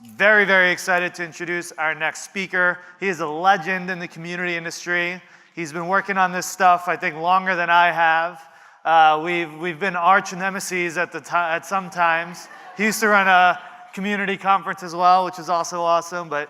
Very, very excited to introduce our next speaker. He is a legend in the community industry. He's been working on this stuff, I think, longer than I have. We've been arch nemeses at some times. He used to run a community conference as well, which is also awesome. But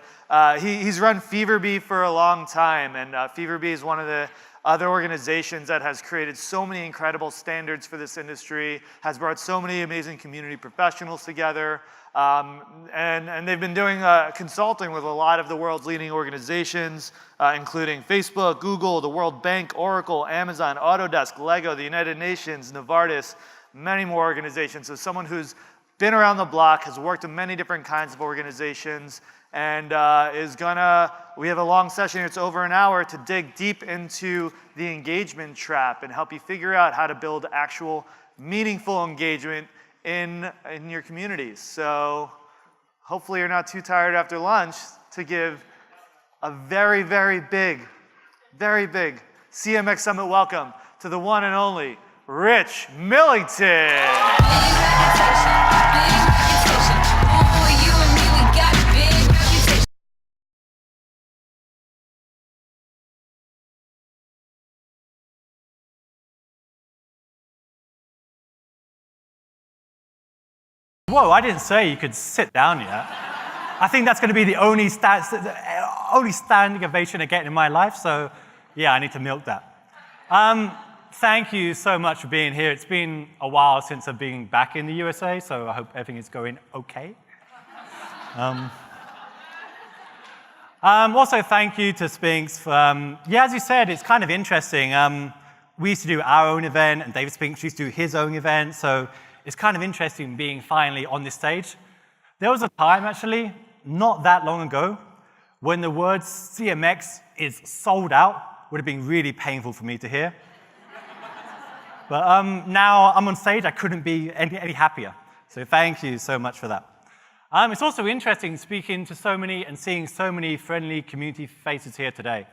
he's run FeverBee for a long time, and FeverBee is one of the other organizations that has created so many incredible standards for this industry, has brought so many amazing community professionals together, and they've been doing consulting with a lot of the world's leading organizations, including Facebook, Google, the World Bank, Oracle, Amazon, Autodesk, Lego, the United Nations, Novartis, many more organizations. So someone who's been around the block, has worked in many different kinds of organizations, and we have a long session, it's over an hour, to dig deep into the engagement trap and help you figure out how to build actual meaningful engagement in your communities. So hopefully you're not too tired after lunch to give a very, very big CMX Summit welcome to the one and only Rich Millington. Whoa, I didn't say you could sit down yet. I think that's going to be the only standing ovation I get in my life, so yeah, I need to milk that. Thank you so much for being here. It's been a while since I've been back in the USA, so I hope everything is going okay. Also, thank you to Spinks for, as you said, it's kind of interesting. We used to do our own event, and David Spinks used to do his own event, so it's kind of interesting being finally on this stage. There was a time, actually, not that long ago, when the word CMX is sold out would have been really painful for me to hear. But now I'm on stage, I couldn't be any happier. So thank you so much for that. It's also interesting speaking to so many and seeing so many friendly community faces here today.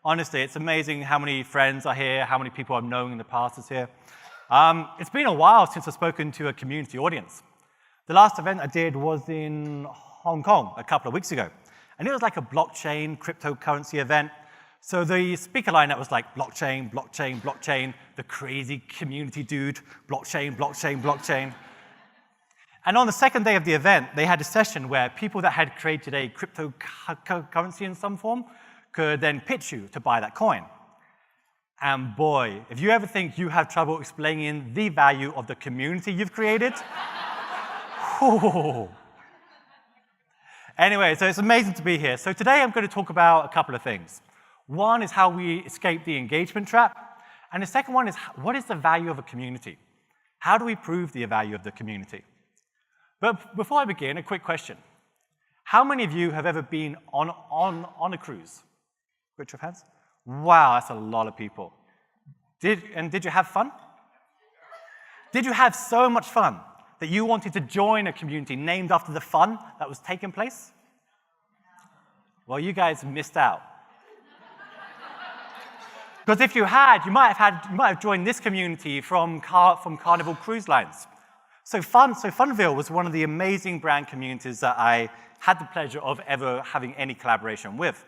Honestly, it's amazing how many friends are here, how many people I've known in the past is here. It's been a while since I've spoken to a community audience. The last event I did was in Hong Kong a couple of weeks ago. And it was like a blockchain, cryptocurrency event. So the speaker lineup was like blockchain, blockchain, blockchain, the crazy community dude, blockchain, blockchain, blockchain. And on the second day of the event, they had a session where people that had created a cryptocurrency in some form could then pitch you to buy that coin. And boy, if you ever think you have trouble explaining the value of the community you've created, anyway, so it's amazing to be here. So today I'm going to talk about a couple of things. One is how we escape the engagement trap, and the second one is what is the value of a community? How do we prove the value of the community? But before I begin, a quick question. How many of you have ever been on a cruise? Raise your hands. Wow, that's a lot of people. Did you have fun? Did you have so much fun that you wanted to join a community named after the fun that was taking place? Well, you guys missed out. Because if you had, you might have joined this community from Carnival Cruise Lines. So Funville was one of the amazing brand communities that I had the pleasure of ever having any collaboration with.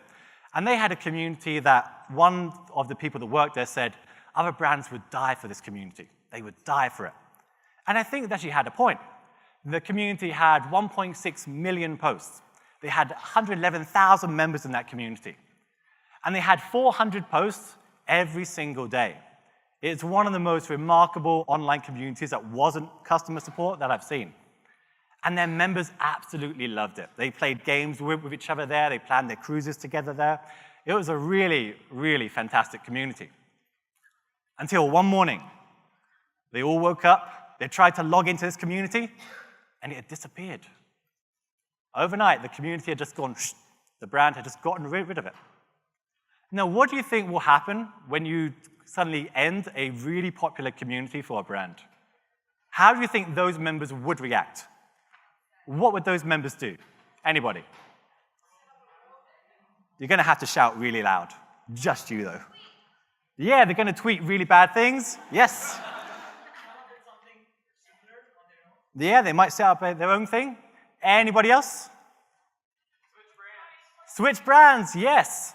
And they had a community that one of the people that worked there said, other brands would die for this community. They would die for it. And I think that she had a point. The community had 1.6 million posts. They had 111,000 members in that community. And they had 400 posts every single day. It's one of the most remarkable online communities that wasn't customer support that I've seen. And their members absolutely loved it. They played games with each other there. They planned their cruises together there. It was a really, really fantastic community. Until one morning, they all woke up, they tried to log into this community, and it had disappeared. Overnight, the community had just gone, the brand had just gotten rid of it. Now, what do you think will happen when you suddenly end a really popular community for a brand? How do you think those members would react? What would those members do? Anybody? You're going to have to shout really loud. Just you, though. Yeah, they're going to tweet really bad things. Yes. Yeah, they might set up their own thing. Anybody else? Switch brands, yes.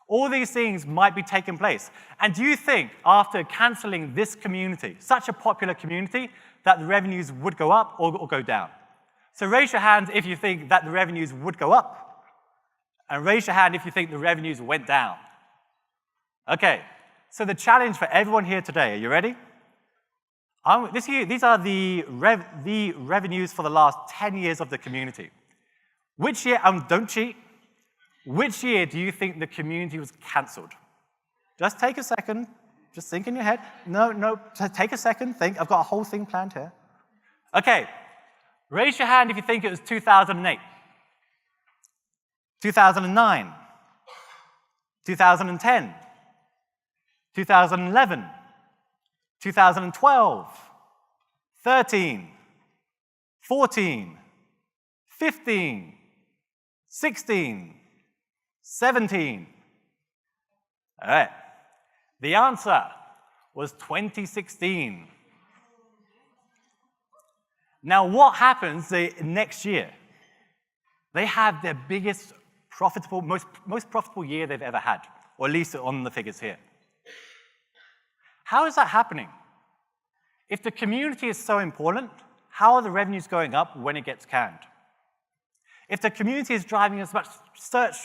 All these things might be taking place. And do you think, after canceling this community, such a popular community, that the revenues would go up or go down? So raise your hand if you think that the revenues would go up. And raise your hand if you think the revenues went down. Okay, so the challenge for everyone here today, are you ready? These are the revenues for the last 10 years of the community. Which year, don't cheat, which year do you think the community was cancelled? Just take a second, just think in your head. No, take a second, think. I've got a whole thing planned here. Okay, raise your hand if you think it was 2008, 2009, 2010, 2011, 2012, 13, 14, 15, 16, 17. All right. The answer was 2016. Now, what happens the next year? They have their biggest profitable, most profitable year they've ever had, or at least on the figures here. How is that happening? If the community is so important, how are the revenues going up when it gets canned? If the community is driving as much search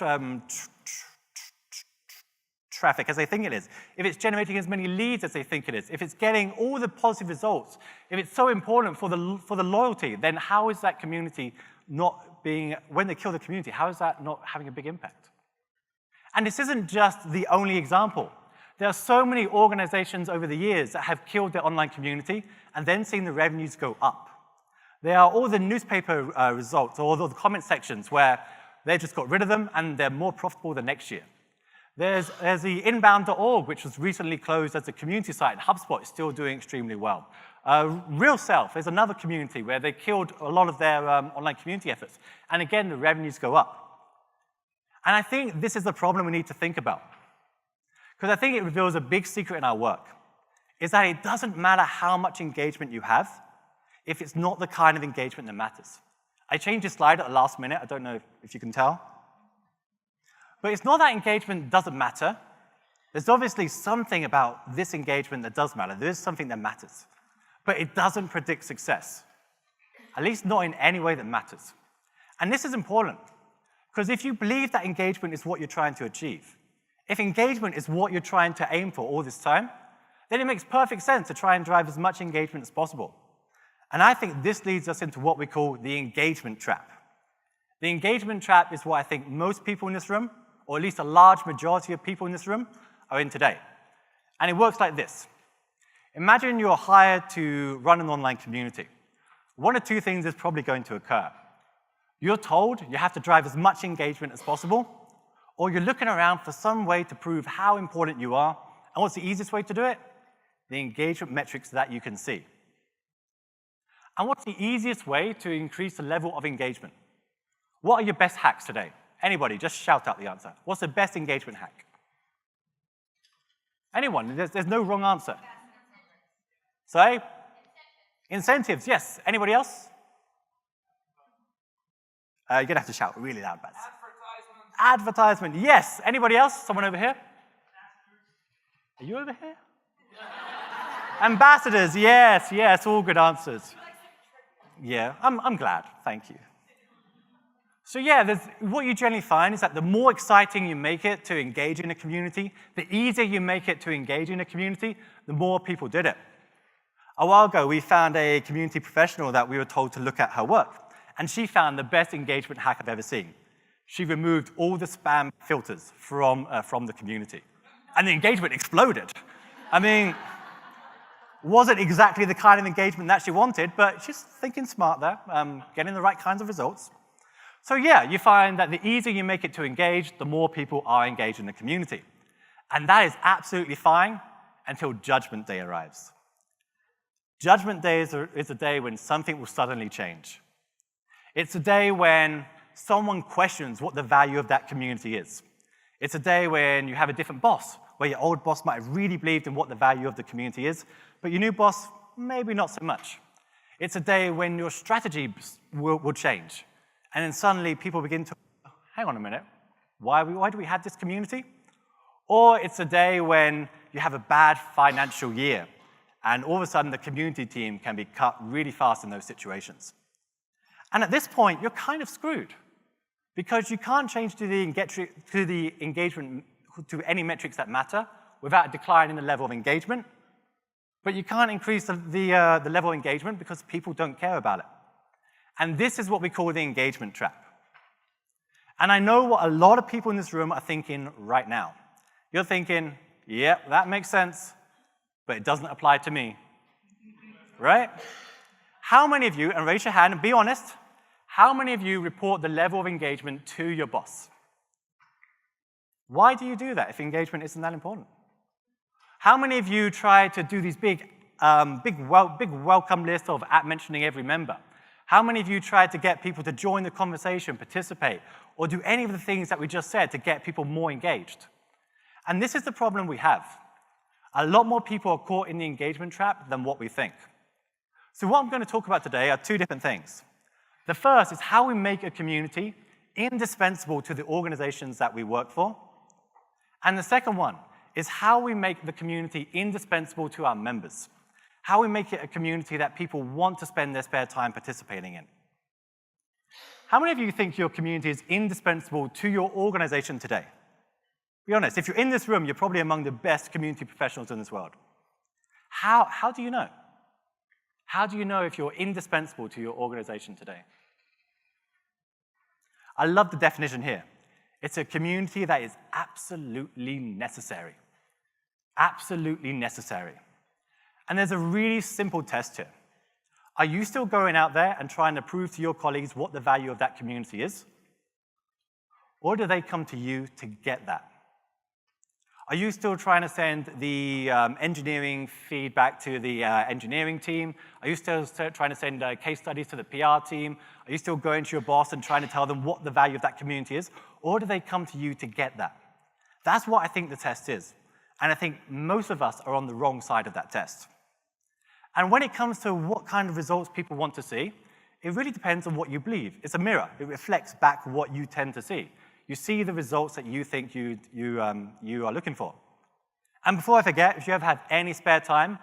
traffic as they think it is, if it's generating as many leads as they think it is, if it's getting all the positive results, if it's so important for the loyalty, then how is that community not being, when they kill the community, how is that not having a big impact? And this isn't just the only example. There are so many organizations over the years that have killed their online community and then seen the revenues go up. There are all the newspaper results or the comment sections where they just got rid of them and they're more profitable the next year. There's the inbound.org, which was recently closed as a community site, and HubSpot is still doing extremely well. Real Self is another community where they killed a lot of their online community efforts. And again, the revenues go up. And I think this is the problem we need to think about. Because I think it reveals a big secret in our work, is that it doesn't matter how much engagement you have if it's not the kind of engagement that matters. I changed this slide at the last minute. I don't know if you can tell. But it's not that engagement doesn't matter. There's obviously something about this engagement that does matter. There is something that matters. But it doesn't predict success, at least not in any way that matters. And this is important, because if you believe that engagement is what you're trying to achieve, if engagement is what you're trying to aim for all this time, then it makes perfect sense to try and drive as much engagement as possible. And I think this leads us into what we call the engagement trap. The engagement trap is what I think most people in this room, or at least a large majority of people in this room, are in today. And it works like this. Imagine you're hired to run an online community. One of two things is probably going to occur. You're told you have to drive as much engagement as possible, or you're looking around for some way to prove how important you are. And what's the easiest way to do it? The engagement metrics that you can see. And what's the easiest way to increase the level of engagement? What are your best hacks today? Anybody, just shout out the answer. What's the best engagement hack? Anyone? There's no wrong answer. Sorry? Incentives, yes. Anybody else? You're going to have to shout really loud, Baz. Advertisement, yes. Anybody else? Someone over here? Are you over here? Ambassadors, yes, all good answers. Yeah, I'm glad, thank you. So yeah, what you generally find is that the more exciting you make it to engage in a community, the easier you make it to engage in a community, the more people did it. A while ago, we found a community professional that we were told to look at her work, and she found the best engagement hack I've ever seen. She removed all the spam filters from the community, and the engagement exploded. I mean, wasn't exactly the kind of engagement that she wanted, but she's thinking smart there, getting the right kinds of results. So yeah, you find that the easier you make it to engage, the more people are engaged in the community. And that is absolutely fine until Judgment Day arrives. Judgment Day is a day when something will suddenly change. It's a day when someone questions what the value of that community is. It's a day when you have a different boss, where your old boss might have really believed in what the value of the community is, but your new boss, maybe not so much. It's a day when your strategy will change. And then suddenly people begin to, hang on a minute, Why do we have this community? Or it's a day when you have a bad financial year, and all of a sudden the community team can be cut really fast in those situations. And at this point, you're kind of screwed, because you can't change to the engagement to any metrics that matter without a decline in the level of engagement, but you can't increase the level of engagement because people don't care about it. And this is what we call the engagement trap. And I know what a lot of people in this room are thinking right now. You're thinking, yeah, that makes sense, but it doesn't apply to me, right? How many of you, and raise your hand and be honest, how many of you report the level of engagement to your boss? Why do you do that if engagement isn't that important? How many of you try to do these big welcome lists of mentioning every member? How many of you try to get people to join the conversation, participate, or do any of the things that we just said to get people more engaged? And this is the problem we have. A lot more people are caught in the engagement trap than what we think. So what I'm going to talk about today are two different things. The first is how we make a community indispensable to the organizations that we work for. And the second one is how we make the community indispensable to our members. How we make it a community that people want to spend their spare time participating in. How many of you think your community is indispensable to your organization today? Be honest, if you're in this room, you're probably among the best community professionals in this world. How do you know? How do you know if you're indispensable to your organization today? I love the definition here. It's a community that is absolutely necessary. Absolutely necessary. And there's a really simple test here. Are you still going out there and trying to prove to your colleagues what the value of that community is? Or do they come to you to get that? Are you still trying to send the engineering feedback to the engineering team? Are you still trying to send case studies to the PR team? Are you still going to your boss and trying to tell them what the value of that community is? Or do they come to you to get that? That's what I think the test is. And I think most of us are on the wrong side of that test. And when it comes to what kind of results people want to see, it really depends on what you believe. It's a mirror. It reflects back what you tend to see. You see the results that you think you are looking for. And before I forget, if you ever have any spare time,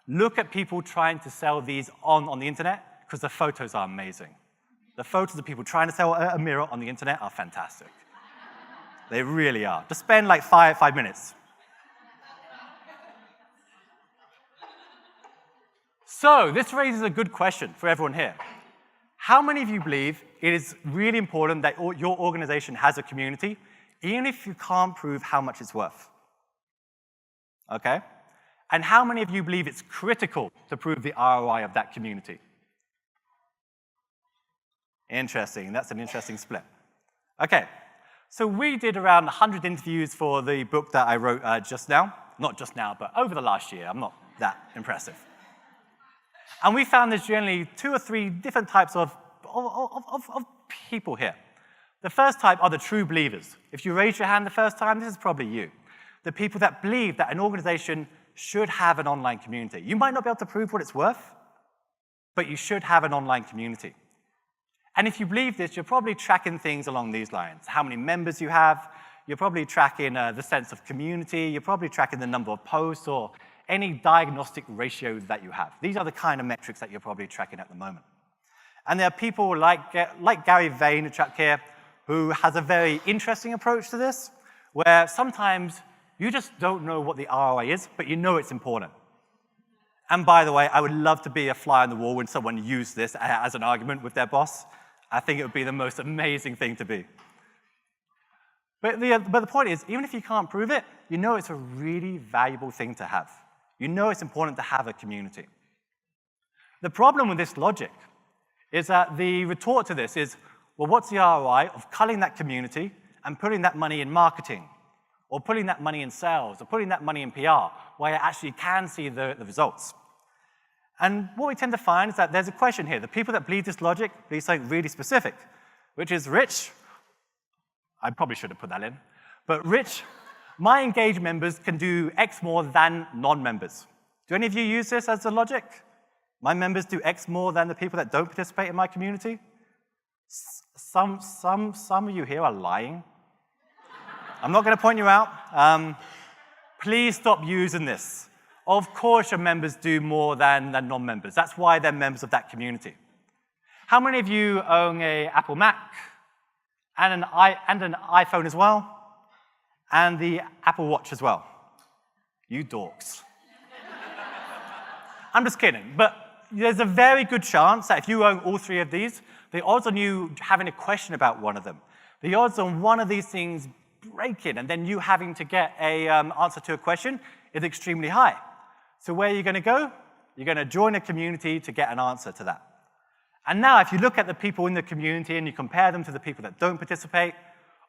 look at people trying to sell these on the internet, because the photos are amazing. The photos of people trying to sell a mirror on the internet are fantastic. They really are. Just spend like 5 minutes. So this raises a good question for everyone here. How many of you believe it is really important that your organization has a community, even if you can't prove how much it's worth? Okay? And how many of you believe it's critical to prove the ROI of that community? Interesting. That's an interesting split. Okay. So we did around 100 interviews for the book that I wrote just now. Not just now, but over the last year. I'm not that impressive. And we found there's generally 2 or 3 different types of people here. The first type are the true believers. If you raise your hand the first time, this is probably you. The people that believe that an organization should have an online community. You might not be able to prove what it's worth, but you should have an online community. And if you believe this, you're probably tracking things along these lines. How many members you have, you're probably tracking the sense of community, you're probably tracking the number of posts or any diagnostic ratios that you have. These are the kind of metrics that you're probably tracking at the moment. And there are people like Gary Vaynerchuk here, who has a very interesting approach to this, where sometimes you just don't know what the ROI is, but you know it's important. And by the way, I would love to be a fly on the wall when someone used this as an argument with their boss. I think it would be the most amazing thing to be. But the point is, even if you can't prove it, you know it's a really valuable thing to have. You know it's important to have a community. The problem with this logic is that the retort to this is, well, what's the ROI of culling that community and putting that money in marketing, or putting that money in sales, or putting that money in PR, where you actually can see the results? And what we tend to find is that there's a question here. The people that believe this logic believe something really specific, which is, Rich, I probably should have put that in, but Rich, my engaged members can do X more than non-members. Do any of you use this as the logic? My members do X more than the people that don't participate in my community? Some of you here are lying. I'm not going to point you out. Please stop using this. Of course your members do more than non-members. That's why they're members of that community. How many of you own an Apple Mac and an iPhone as well? And the Apple Watch as well? You dorks. I'm just kidding, but there's a very good chance that if you own all three of these, the odds on you having a question about one of them, the odds on one of these things breaking and then you having to get an answer to a question is extremely high. So where are you going to go? You're going to join a community to get an answer to that. And now if you look at the people in the community and you compare them to the people that don't participate,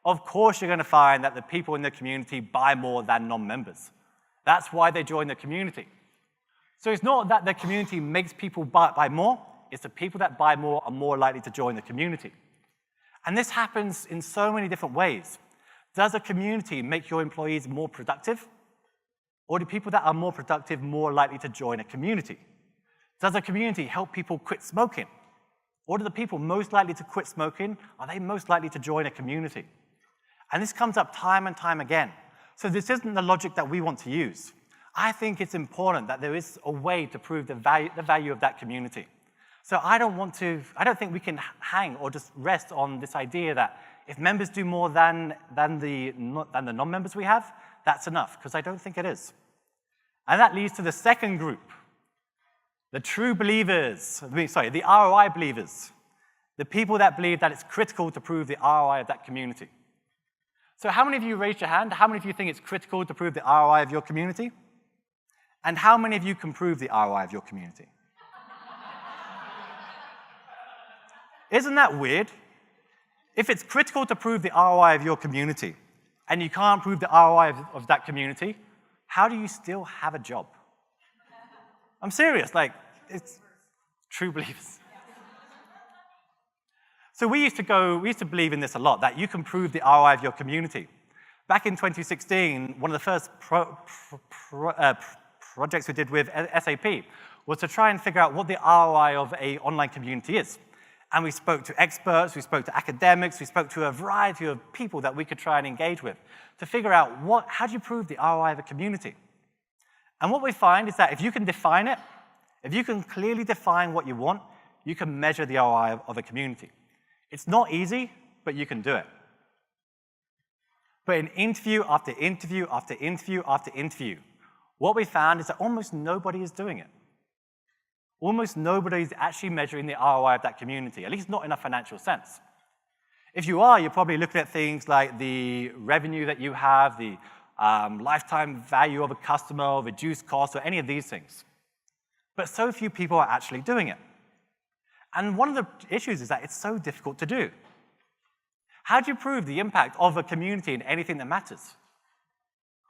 of course you're going to find that the people in the community buy more than non-members. That's why they join the community. So it's not that the community makes people buy more, it's the people that buy more are more likely to join the community. And this happens in so many different ways. Does a community make your employees more productive? Or do people that are more productive more likely to join a community? Does a community help people quit smoking? Or do the people most likely to quit smoking, are they most likely to join a community? And this comes up time and time again. So this isn't the logic that we want to use. I think it's important that there is a way to prove the value of that community. So I don't think we can hang or just rest on this idea that if members do more than the non-members we have, that's enough, because I don't think it is. And that leads to the second group, the true believers, the ROI believers, the people that believe that it's critical to prove the ROI of that community. So how many of you raised your hand? How many of you think it's critical to prove the ROI of your community? And how many of you can prove the ROI of your community? Isn't that weird? If it's critical to prove the ROI of your community, and you can't prove the ROI of that community, how do you still have a job? I'm serious, it's true believers. So we used to believe in this a lot, that you can prove the ROI of your community. Back in 2016, one of the first projects we did with SAP was to try and figure out what the ROI of an online community is. And we spoke to experts, we spoke to academics, we spoke to a variety of people that we could try and engage with to figure out how do you prove the ROI of a community? And what we find is that if you can define it, if you can clearly define what you want, you can measure the ROI of a community. It's not easy, but you can do it. But in interview after interview after interview after interview, what we found is that almost nobody is doing it. Almost nobody is actually measuring the ROI of that community, at least not in a financial sense. If you are, you're probably looking at things like the revenue that you have, the lifetime value of a customer, or reduced cost, or any of these things. But so few people are actually doing it. And one of the issues is that it's so difficult to do. How do you prove the impact of a community in anything that matters?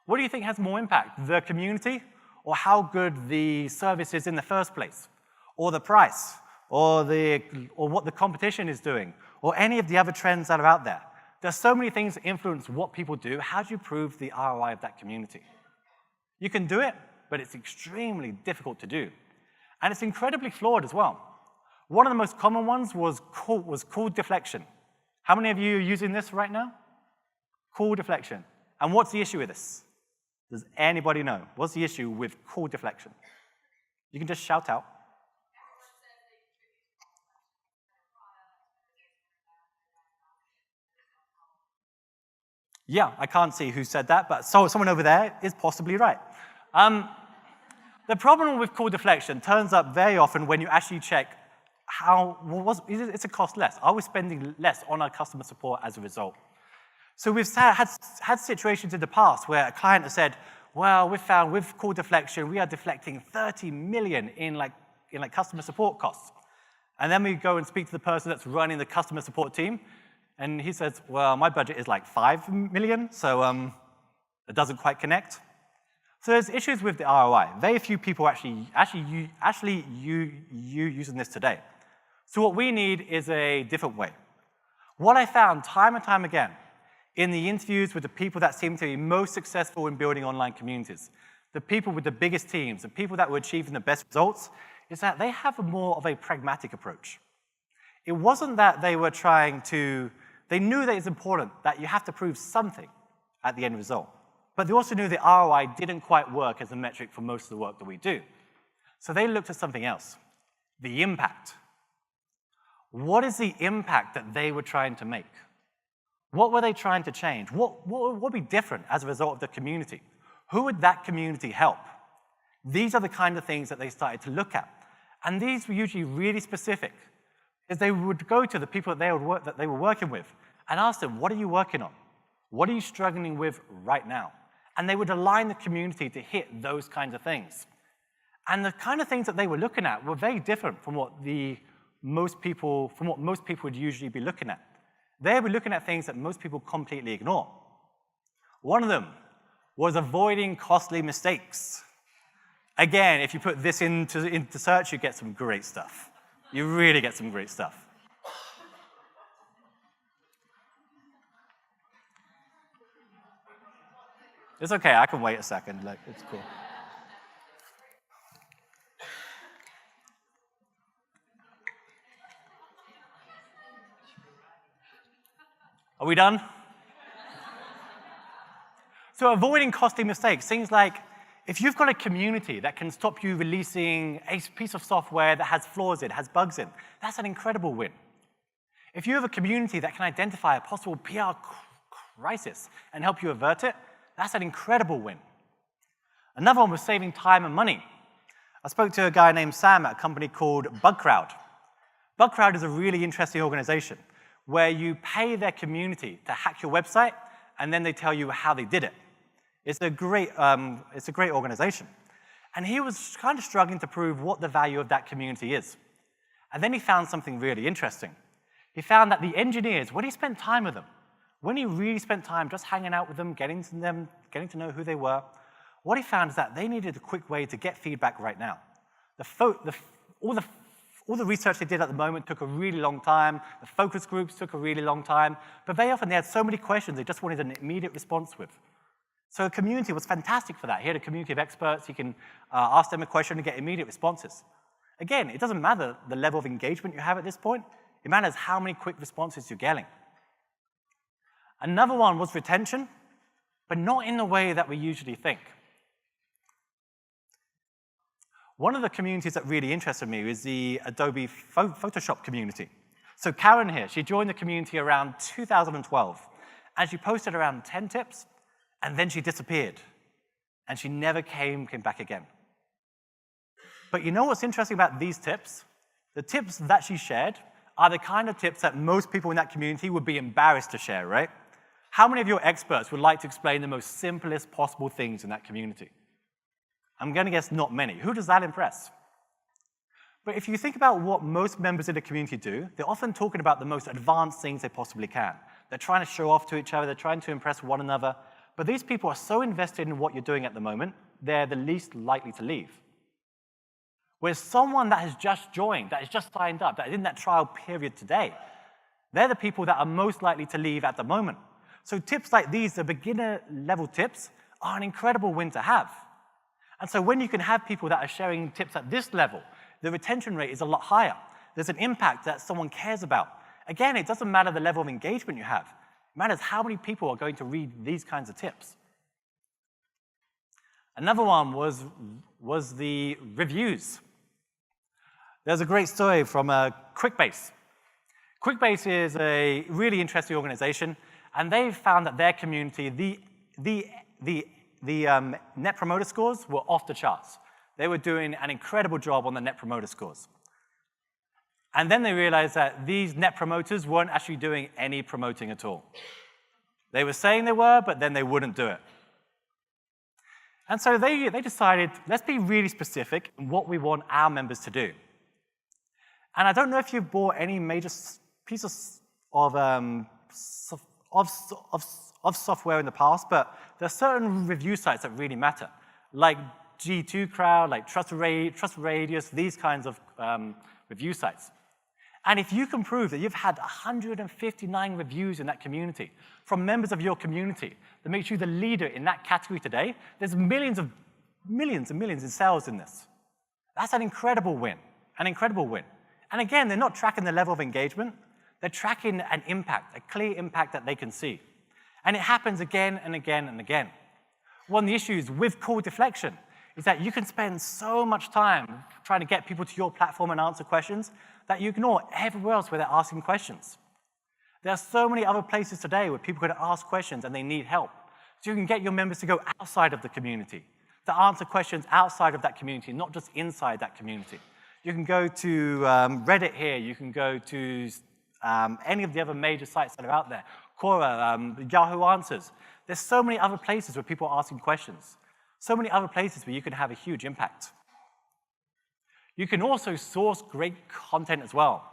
What do you think has more impact, the community, or how good the service is in the first place, or the price, or what the competition is doing, or any of the other trends that are out there? There's so many things that influence what people do. How do you prove the ROI of that community? You can do it, but it's extremely difficult to do. And it's incredibly flawed as well. One of the most common ones was call deflection. How many of you are using this right now? Call deflection. And what's the issue with this? Does anybody know? What's the issue with call deflection? You can just shout out. Yeah, I can't see who said that, but someone over there is possibly right. The problem with call deflection turns up very often when you actually check it's a cost less. Are we spending less on our customer support as a result? So we've had situations in the past where a client has said, well, we found with call deflection, we are deflecting 30 million in customer support costs. And then we go and speak to the person that's running the customer support team, and he says, well, my budget is like 5 million, so it doesn't quite connect. So there's issues with the ROI. Very few people actually using this today. So what we need is a different way. What I found time and time again in the interviews with the people that seem to be most successful in building online communities, the people with the biggest teams, the people that were achieving the best results, is that they have more of a pragmatic approach. It wasn't that they were they knew that it's important that you have to prove something. at the end result. But they also knew the ROI didn't quite work as a metric for most of the work that we do. So they looked at something else, the impact. What is the impact that they were trying to make? What were they trying to change? What would be different as a result of the community? Who would that community help? These are the kind of things that they started to look at. And these were usually really specific, because they would go to the people that they were working with and ask them, what are you working on? What are you struggling with right now? And they would align the community to hit those kinds of things. And the kind of things that they were looking at were very different from what most people would usually be looking at. They were looking at things that most people completely ignore. One of them was avoiding costly mistakes. Again, if you put this into search, you get some great stuff. You really get some great stuff. It's okay, I can wait a second. Like, it's cool. Are we done? So avoiding costly mistakes, things like if you've got a community that can stop you releasing a piece of software that has flaws in, has bugs in, that's an incredible win. If you have a community that can identify a possible PR crisis and help you avert it, that's an incredible win. Another one was saving time and money. I spoke to a guy named Sam at a company called BugCrowd. BugCrowd is a really interesting organization where you pay their community to hack your website, and then they tell you how they did it. It's a great organization. And he was kind of struggling to prove what the value of that community is. And then he found something really interesting. He found that the engineers, when he spent time with them, when he really spent time just hanging out with them, getting to know who they were, what he found is that they needed a quick way to get feedback right now. All the research they did at the moment took a really long time. The focus groups took a really long time. But very often they had so many questions they just wanted an immediate response with. So the community was fantastic for that. He had a community of experts. He can ask them a question and get immediate responses. Again, it doesn't matter the level of engagement you have at this point. It matters how many quick responses you're getting. Another one was retention, but not in the way that we usually think. One of the communities that really interested me is the Adobe Photoshop community. So Karen here, she joined the community around 2012, and she posted around 10 tips, and then she disappeared, and she never came back again. But you know what's interesting about these tips? The tips that she shared are the kind of tips that most people in that community would be embarrassed to share, right? How many of your experts would like to explain the most simplest possible things in that community? I'm going to guess not many. Who does that impress? But if you think about what most members of the community do, they're often talking about the most advanced things they possibly can. They're trying to show off to each other. They're trying to impress one another. But these people are so invested in what you're doing at the moment, they're the least likely to leave. Whereas someone that has just joined, that has just signed up, that is in that trial period today, they're the people that are most likely to leave at the moment. So tips like these, the beginner-level tips, are an incredible win to have. And so when you can have people that are sharing tips at this level, the retention rate is a lot higher. There's an impact that someone cares about. Again, it doesn't matter the level of engagement you have. It matters how many people are going to read these kinds of tips. Another one was the reviews. There's a great story from QuickBase. QuickBase is a really interesting organization, and they've found that their community, the Net Promoter Scores were off the charts. They were doing an incredible job on the Net Promoter Scores. And then they realized that these Net Promoters weren't actually doing any promoting at all. They were saying they were, but then they wouldn't do it. And so they decided, let's be really specific in what we want our members to do. And I don't know if you've bought any major pieces of software in the past, but there are certain review sites that really matter, like G2 Crowd, like Trust Radius, these kinds of review sites. And if you can prove that you've had 159 reviews in that community from members of your community that makes you the leader in that category today, there's millions and millions in sales in this. That's an incredible win, an incredible win. And again, they're not tracking the level of engagement. They're tracking an impact, a clear impact that they can see. And it happens again and again and again. One of the issues with call deflection is that you can spend so much time trying to get people to your platform and answer questions that you ignore everywhere else where they're asking questions. There are so many other places today where people can ask questions and they need help. So you can get your members to go outside of the community, to answer questions outside of that community, not just inside that community. You can go to Reddit here, you can go to any of the other major sites that are out there, Quora, Yahoo Answers. There's so many other places where people are asking questions, so many other places where you can have a huge impact. You can also source great content as well.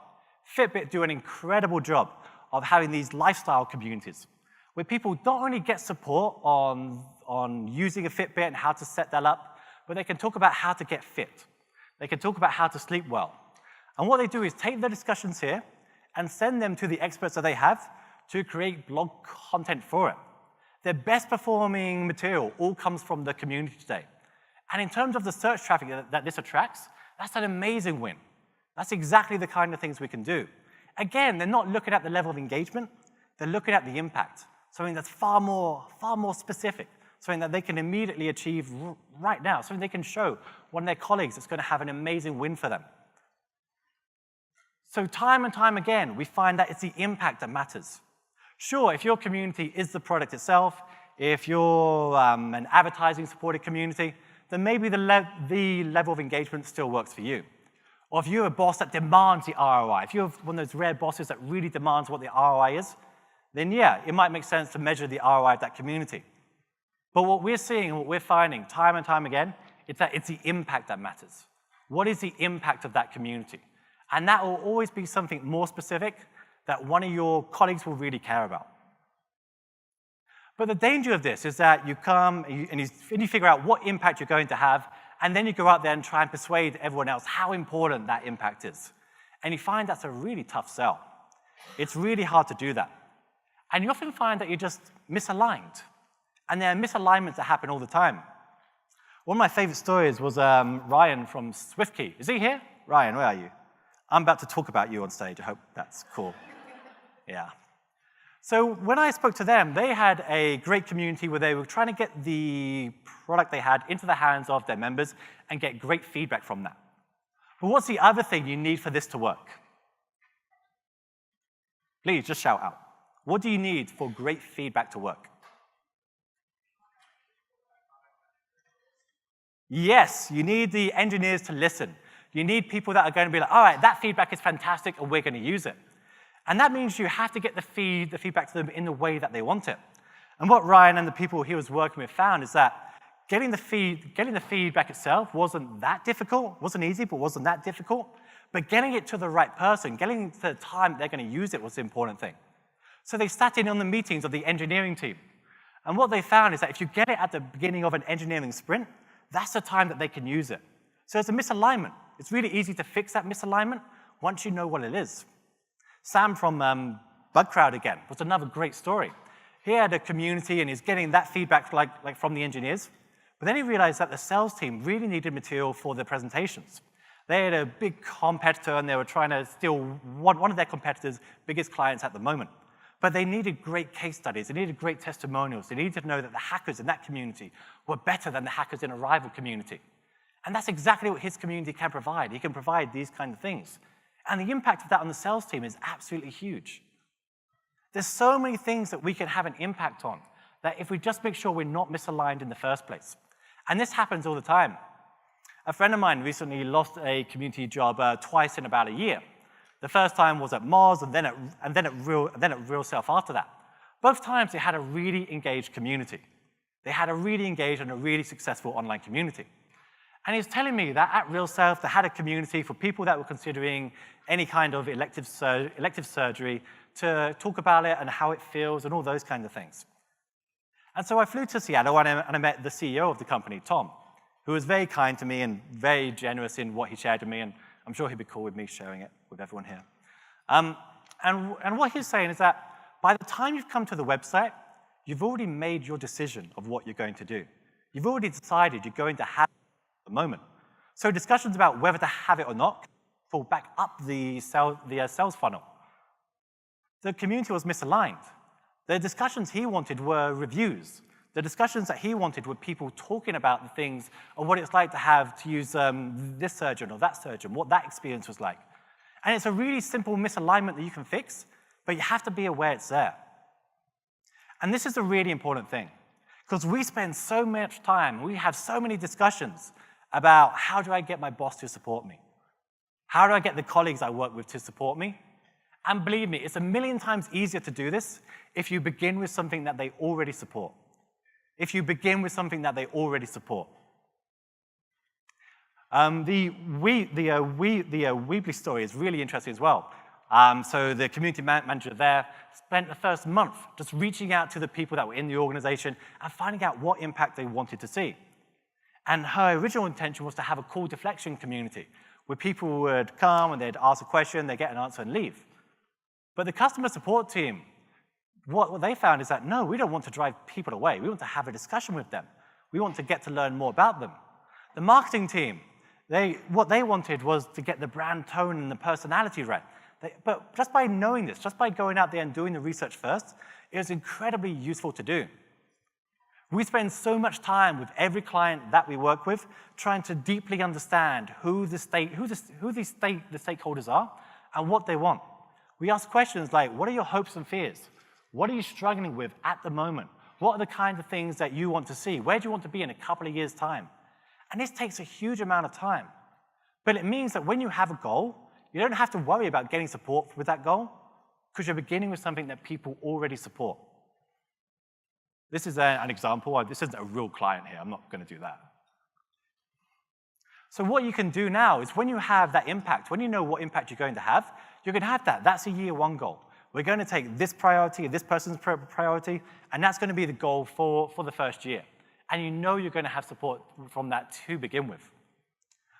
Fitbit do an incredible job of having these lifestyle communities where people don't only get support on using a Fitbit and how to set that up, but they can talk about how to get fit. They can talk about how to sleep well. And what they do is take the discussions here and send them to the experts that they have to create blog content for it. Their best performing material all comes from the community today. And in terms of the search traffic that this attracts, that's an amazing win. That's exactly the kind of things we can do. Again, they're not looking at the level of engagement, they're looking at the impact, something that's far more specific, something that they can immediately achieve right now, something they can show one of their colleagues that's going to have an amazing win for them. So time and time again, we find that it's the impact that matters. Sure, if your community is the product itself, if you're an advertising-supported community, then maybe the level of engagement still works for you. Or if you're a boss that demands the ROI, if you're one of those rare bosses that really demands what the ROI is, then yeah, it might make sense to measure the ROI of that community. But what we're seeing and what we're finding time and time again is that it's the impact that matters. What is the impact of that community? And that will always be something more specific that one of your colleagues will really care about. But the danger of this is that you come and you figure out what impact you're going to have, and then you go out there and try and persuade everyone else how important that impact is. And you find that's a really tough sell. It's really hard to do that. And you often find that you're just misaligned. And there are misalignments that happen all the time. One of my favorite stories was Ryan from SwiftKey. Is he here? Ryan, where are you? I'm about to talk about you on stage. I hope that's cool. Yeah. So when I spoke to them, they had a great community where they were trying to get the product they had into the hands of their members and get great feedback from that. But what's the other thing you need for this to work? Please, just shout out. What do you need for great feedback to work? Yes, you need the engineers to listen. You need people that are going to be like, all right, that feedback is fantastic, and we're going to use it. And that means you have to get the feedback to them in the way that they want it. And what Ryan and the people he was working with found is that getting the feedback itself wasn't that difficult, wasn't easy, but wasn't that difficult. But getting it to the right person, getting it to the time they're going to use it was the important thing. So they sat in on the meetings of the engineering team. And what they found is that if you get it at the beginning of an engineering sprint, that's the time that they can use it. So it's a misalignment. It's really easy to fix that misalignment once you know what it is. Sam from BugCrowd again was another great story. He had a community and he's getting that feedback like from the engineers, but then he realized that the sales team really needed material for their presentations. They had a big competitor and they were trying to steal one of their competitors' biggest clients at the moment. But they needed great case studies, they needed great testimonials, they needed to know that the hackers in that community were better than the hackers in a rival community. And that's exactly what his community can provide. He can provide these kind of things. And the impact of that on the sales team is absolutely huge. There's so many things that we can have an impact on that if we just make sure we're not misaligned in the first place. And this happens all the time. A friend of mine recently lost a community job twice in about a year. The first time was at Moz, and then at RealSelf after that. Both times they had a really engaged community. They had a really engaged and a really successful online community. And he was telling me that at RealSelf, they had a community for people that were considering any kind of elective surgery to talk about it and how it feels and all those kinds of things. And so I flew to Seattle and I met the CEO of the company, Tom, who was very kind to me and very generous in what he shared with me, and I'm sure he'd be cool with me sharing it with everyone here. And what he's saying is that by the time you've come to the website, you've already made your decision of what you're going to do. You've already decided you're going to have it at the moment. So discussions about whether to have it or not fall back up the sales funnel. The community was misaligned. The discussions he wanted were reviews. The discussions that he wanted were people talking about the things of what it's like to use this surgeon or that surgeon, what that experience was like. And it's a really simple misalignment that you can fix, but you have to be aware it's there. And this is a really important thing, because we spend so much time, we have so many discussions about how do I get my boss to support me? How do I get the colleagues I work with to support me? And believe me, it's a million times easier to do this if you begin with something that they already support. If you begin with something that they already support. The Weebly story is really interesting as well. So the community manager there spent the first month just reaching out to the people that were in the organization and finding out what impact they wanted to see. And her original intention was to have a call deflection community where people would come and they'd ask a question, they'd get an answer and leave. But the customer support team, what they found is that, no, we don't want to drive people away. We want to have a discussion with them. We want to get to learn more about them. The marketing team, what they wanted was to get the brand tone and the personality right. But just by knowing this, just by going out there and doing the research first, it was incredibly useful to do. We spend so much time with every client that we work with trying to deeply understand who the stakeholders are and what they want. We ask questions like, what are your hopes and fears? What are you struggling with at the moment? What are the kinds of things that you want to see? Where do you want to be in a couple of years' time? And this takes a huge amount of time. But it means that when you have a goal, you don't have to worry about getting support with that goal because you're beginning with something that people already support. This is an example. This isn't a real client here. I'm not going to do that. So what you can do now is when you have that impact, when you know what impact you're going to have, you can have that. That's a year one goal. We're going to take this priority, this person's priority, and that's going to be the goal for the first year. And you know you're going to have support from that to begin with.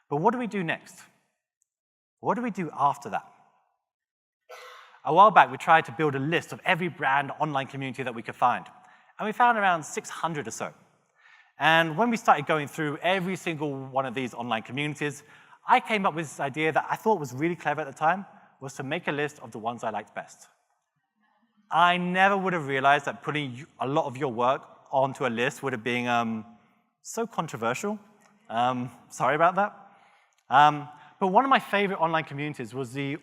But what do we do next? What do we do after that? A while back, we tried to build a list of every brand online community that we could find. And we found around 600 or so. And when we started going through every single one of these online communities, I came up with this idea that I thought was really clever at the time, was to make a list of the ones I liked best. I never would have realized that putting a lot of your work onto a list would have been so controversial. Sorry about that. But one of my favorite online communities was the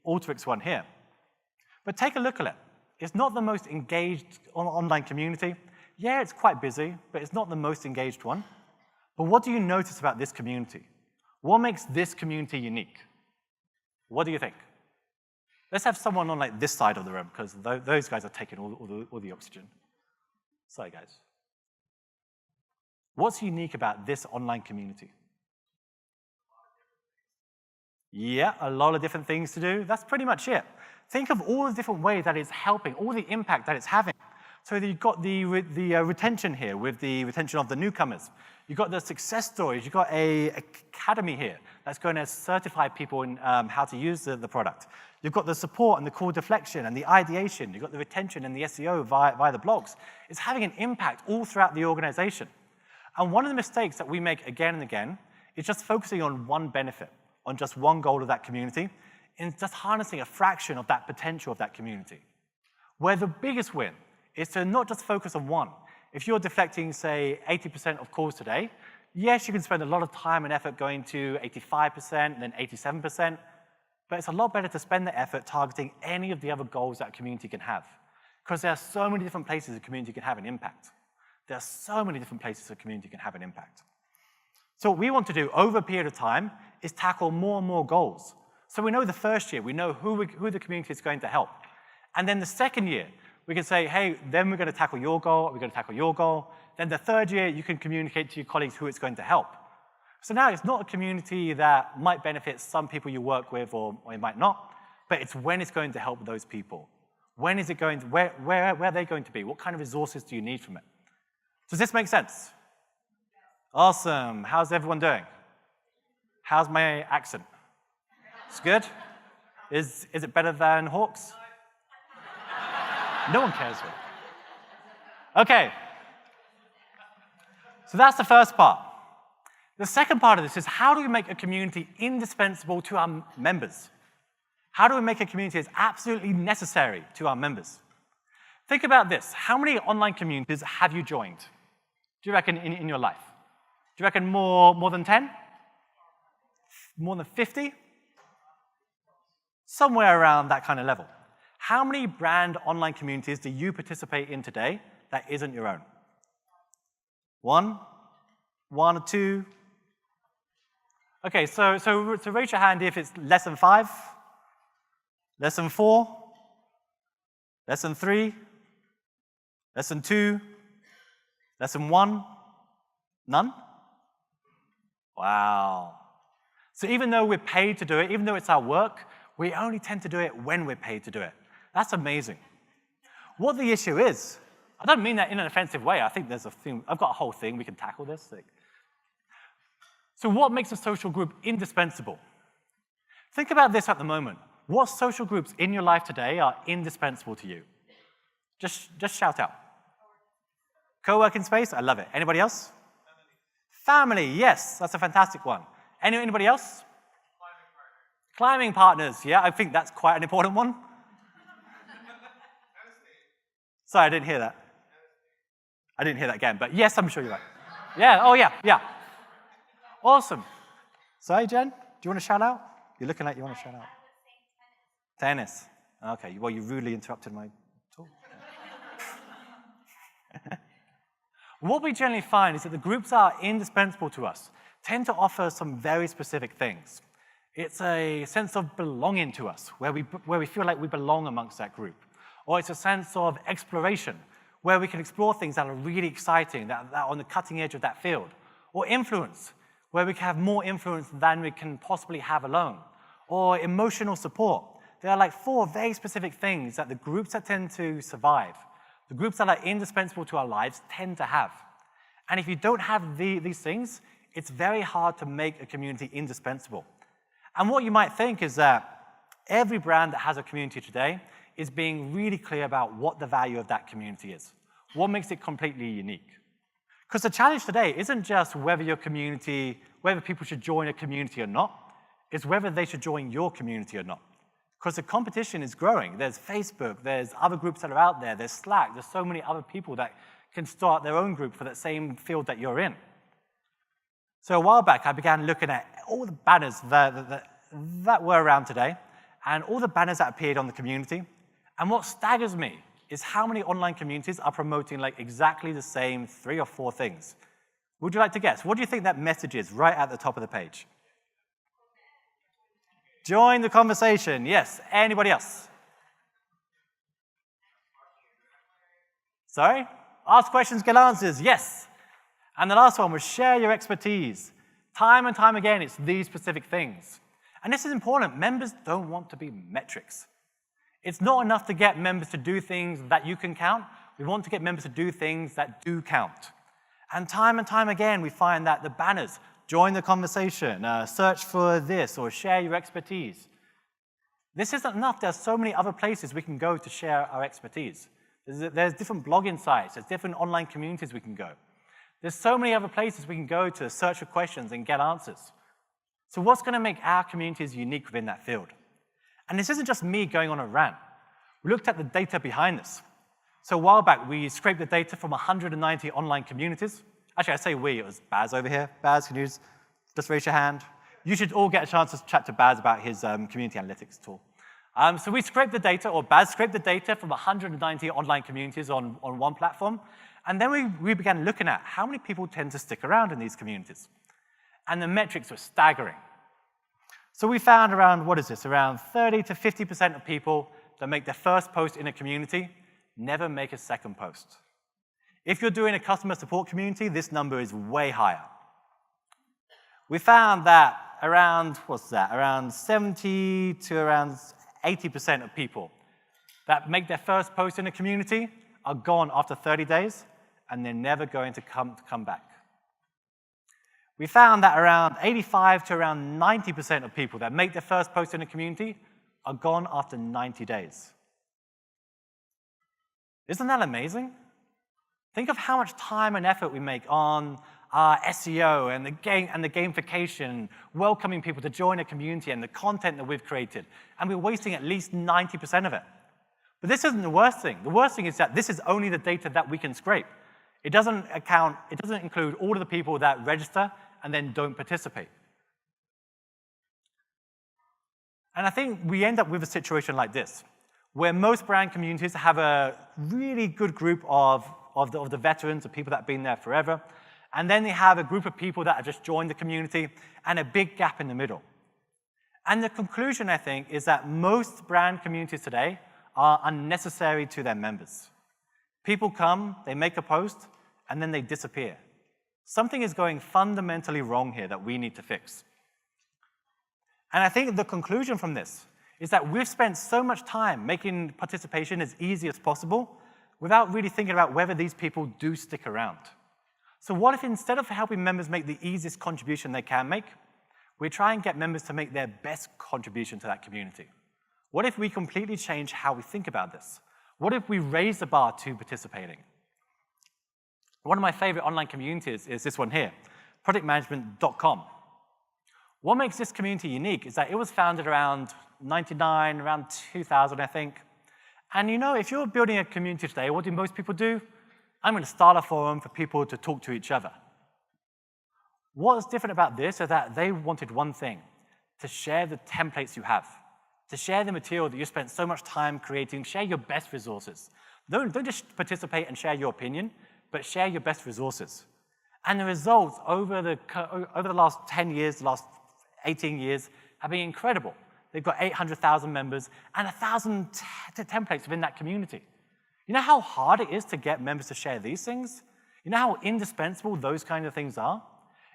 Alteryx one here. But take a look at it. It's not the most engaged online community. Yeah, it's quite busy, but it's not the most engaged one. But what do you notice about this community? What makes this community unique? What do you think? Let's have someone on like this side of the room, because those guys are taking all the oxygen. Sorry, guys. What's unique about this online community? Yeah, a lot of different things to do. That's pretty much it. Think of all the different ways that it's helping, all the impact that it's having. So you've got the retention here with the retention of the newcomers. You've got the success stories. You've got an academy here that's going to certify people in how to use the product. You've got the support and the call deflection and the ideation. You've got the retention and the SEO via the blogs. It's having an impact all throughout the organization. And one of the mistakes that we make again and again is just focusing on one benefit, on just one goal of that community, and just harnessing a fraction of that potential of that community. Where the biggest win is to not just focus on one. If you're deflecting, say, 80% of calls today, yes, you can spend a lot of time and effort going to 85% and then 87%, but it's a lot better to spend the effort targeting any of the other goals that a community can have. Because there are so many different places a community can have an impact. There are so many different places a community can have an impact. So what we want to do over a period of time is tackle more and more goals. So we know the first year, we know who the community is going to help. And then the second year, we can say, hey, then we're going to tackle your goal, we're going to tackle your goal. Then the third year, you can communicate to your colleagues who it's going to help. So now it's not a community that might benefit some people you work with or it might not, but it's when it's going to help those people. When is it going to, where are they going to be? What kind of resources do you need from it? Does this make sense? Awesome. How's everyone doing? How's my accent? It's good? Is it better than Hawks? No one cares. Okay. So that's the first part. The second part of this is how do we make a community indispensable to our members? How do we make a community as absolutely necessary to our members? Think about this. How many online communities have you joined? Do you reckon in your life? Do you reckon more than 10? More than 50? Somewhere around that kind of level. How many brand online communities do you participate in today that isn't your own? One? One or two? Okay, so raise your hand if it's less than 5, less than 4, less than 3, less than 2, less than 1, none? Wow. So even though we're paid to do it, even though it's our work, we only tend to do it when we're paid to do it. That's amazing. What the issue is, I don't mean that in an offensive way. I think there's a thing, I've got a whole thing, we can tackle this. So what makes a social group indispensable? Think about this at the moment. What social groups in your life today are indispensable to you? Just shout out. Co-working space, I love it. Anybody else? Family, yes, that's a fantastic one. Anybody else? Climbing partners, yeah, I think that's quite an important one. Sorry, I didn't hear that. I didn't hear that again, but yes, I'm sure you're right. Yeah, oh yeah. Awesome. Sorry, Jen, do you want to shout out? You're looking like you want to shout out. Tennis. Okay, well, you rudely interrupted my talk. What we generally find is that the groups that are indispensable to us tend to offer some very specific things. It's a sense of belonging to us, where we feel like we belong amongst that group. Or it's a sense of exploration, where we can explore things that are really exciting, that are on the cutting edge of that field. Or influence, where we can have more influence than we can possibly have alone. Or emotional support. There are like 4 very specific things that the groups that tend to survive, the groups that are indispensable to our lives, tend to have. And if you don't have these things, it's very hard to make a community indispensable. And what you might think is that every brand that has a community today is being really clear about what the value of that community is. What makes it completely unique? Because the challenge today isn't just whether people should join a community or not, it's whether they should join your community or not. Because the competition is growing. There's Facebook, there's other groups that are out there, there's Slack, there's so many other people that can start their own group for that same field that you're in. So a while back, I began looking at all the banners that were around today, and all the banners that appeared on the community. And what staggers me is how many online communities are promoting like exactly the same 3 or 4 things. Would you like to guess? What do you think that message is right at the top of the page? Join the conversation. Yes. Anybody else? Sorry? Ask questions, get answers. Yes. And the last one was share your expertise. Time and time again, it's these specific things. And this is important. Members don't want to be metrics. It's not enough to get members to do things that you can count. We want to get members to do things that do count. And time again, we find that the banners, join the conversation, search for this, or share your expertise. This isn't enough. There's so many other places we can go to share our expertise. There's different blogging sites. There's different online communities we can go. There's so many other places we can go to search for questions and get answers. So what's going to make our communities unique within that field? And this isn't just me going on a rant. We looked at the data behind this. So a while back, we scraped the data from 190 online communities. Actually, I say we, it was Baz over here. Baz, can you just raise your hand? You should all get a chance to chat to Baz about his community analytics tool. So we scraped the data, or Baz scraped the data from 190 online communities on one platform. And then we began looking at how many people tend to stick around in these communities. And the metrics were staggering. So we found around, around 30 to 50% of people that make their first post in a community never make a second post. If you're doing a customer support community, this number is way higher. We found that around 70 to around 80% of people that make their first post in a community are gone after 30 days, and they're never going to come back. We found that around 85 to around 90% of people that make their first post in a community are gone after 90 days. Isn't that amazing? Think of how much time and effort we make on our SEO and the gamification, welcoming people to join a community and the content that we've created, and we're wasting at least 90% of it. But this isn't the worst thing. The worst thing is that this is only the data that we can scrape. It doesn't include all of the people that register and then don't participate. And I think we end up with a situation like this, where most brand communities have a really good group of the veterans, the people that have been there forever, and then they have a group of people that have just joined the community, and a big gap in the middle. And the conclusion, I think, is that most brand communities today are unnecessary to their members. People come, they make a post, and then they disappear. Something is going fundamentally wrong here that we need to fix. And I think the conclusion from this is that we've spent so much time making participation as easy as possible without really thinking about whether these people do stick around. So what if instead of helping members make the easiest contribution they can make, we try and get members to make their best contribution to that community? What if we completely change how we think about this? What if we raise the bar to participating? One of my favorite online communities is this one here, projectmanagement.com. What makes this community unique is that it was founded around 99, around 2000, I think. And you know, if you're building a community today, what do most people do? I'm going to start a forum for people to talk to each other. What's different about this is that they wanted one thing, to share the templates you have, to share the material that you spent so much time creating, share your best resources. Don't just participate and share your opinion, but share your best resources. And the results over the last 10 years, the last 18 years, have been incredible. They've got 800,000 members and 1,000 templates within that community. You know how hard it is to get members to share these things? You know how indispensable those kind of things are?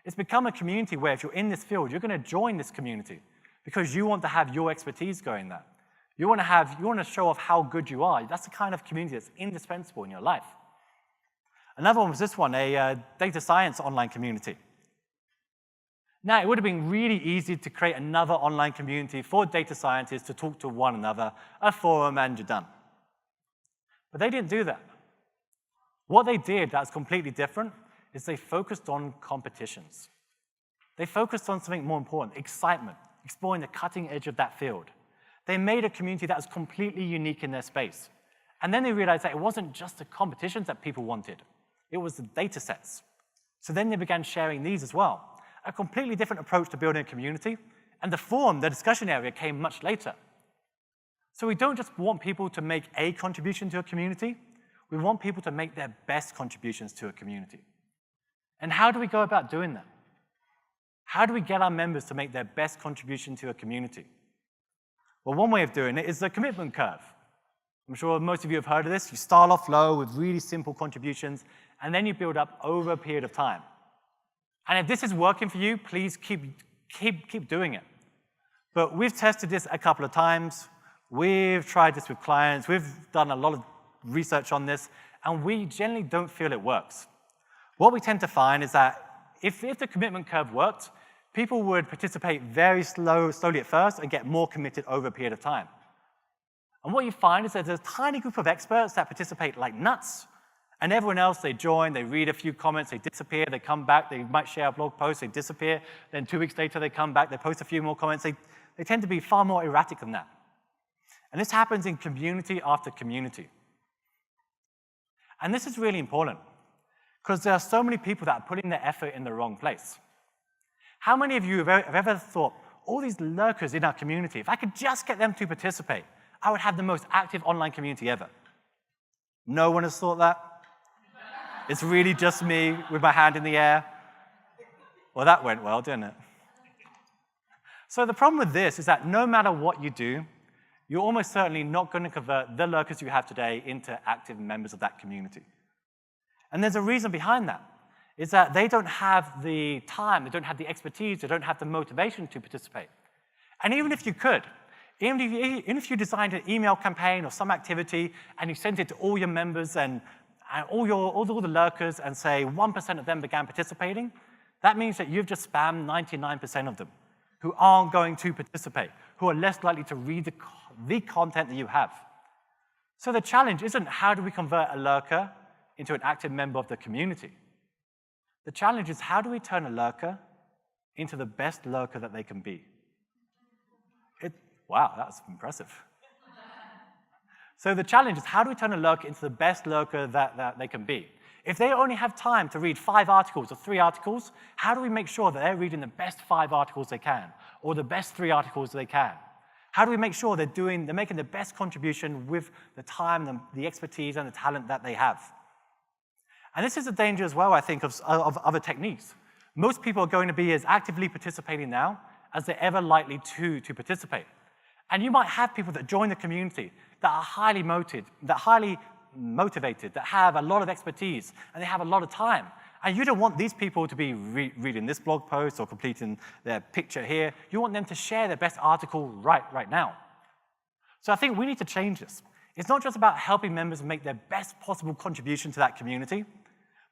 It's become a community where if you're in this field, you're going to join this community because you want to have your expertise going there. You want to show off how good you are. That's the kind of community that's indispensable in your life. Another one was this one, a data science online community. Now, it would have been really easy to create another online community for data scientists to talk to one another, a forum, and you're done. But they didn't do that. What they did that's completely different is they focused on competitions. They focused on something more important, excitement, exploring the cutting edge of that field. They made a community that was completely unique in their space. And then they realized that it wasn't just the competitions that people wanted. It was the data sets. So then they began sharing these as well. A completely different approach to building a community. And the forum, the discussion area, came much later. So we don't just want people to make a contribution to a community. We want people to make their best contributions to a community. And how do we go about doing that? How do we get our members to make their best contribution to a community? Well, one way of doing it is the commitment curve. I'm sure most of you have heard of this. You start off low with really simple contributions, and then you build up over a period of time. And if this is working for you, please keep doing it. But we've tested this a couple of times. We've tried this with clients. We've done a lot of research on this, and we generally don't feel it works. What we tend to find is that if the commitment curve worked, people would participate very slowly at first and get more committed over a period of time. And what you find is that there's a tiny group of experts that participate like nuts, and everyone else, they join, they read a few comments, they disappear, they come back, they might share a blog post, they disappear, then 2 weeks later they come back, they post a few more comments. They tend to be far more erratic than that. And this happens in community after community. And this is really important, because there are so many people that are putting their effort in the wrong place. How many of you have ever thought, all these lurkers in our community, if I could just get them to participate, I would have the most active online community ever? No one has thought that? It's really just me with my hand in the air? Well, that went well, didn't it? So the problem with this is that no matter what you do, you're almost certainly not going to convert the lurkers you have today into active members of that community. And there's a reason behind that. Is that they don't have the time, they don't have the expertise, they don't have the motivation to participate. And even if you could, even if you designed an email campaign or some activity and you sent it to all your members and all the lurkers and say 1% of them began participating, that means that you've just spammed 99% of them who aren't going to participate, who are less likely to read the content that you have. So the challenge isn't how do we convert a lurker into an active member of the community. The challenge is how do we turn a lurker into the best lurker that they can be? Wow, that was impressive. So the challenge is, how do we turn a lurker into the best lurker that they can be? If they only have time to read 5 articles or 3 articles, how do we make sure that they're reading the best 5 articles they can, or the best 3 articles they can? How do we make sure they're making the best contribution with the time, the expertise, and the talent that they have? And this is a danger as well, I think, of other techniques. Most people are going to be as actively participating now as they're ever likely to participate. And you might have people that join the community that are highly motivated, that have a lot of expertise, and they have a lot of time. And you don't want these people to be reading this blog post or completing their picture here. You want them to share their best article right now. So I think we need to change this. It's not just about helping members make their best possible contribution to that community,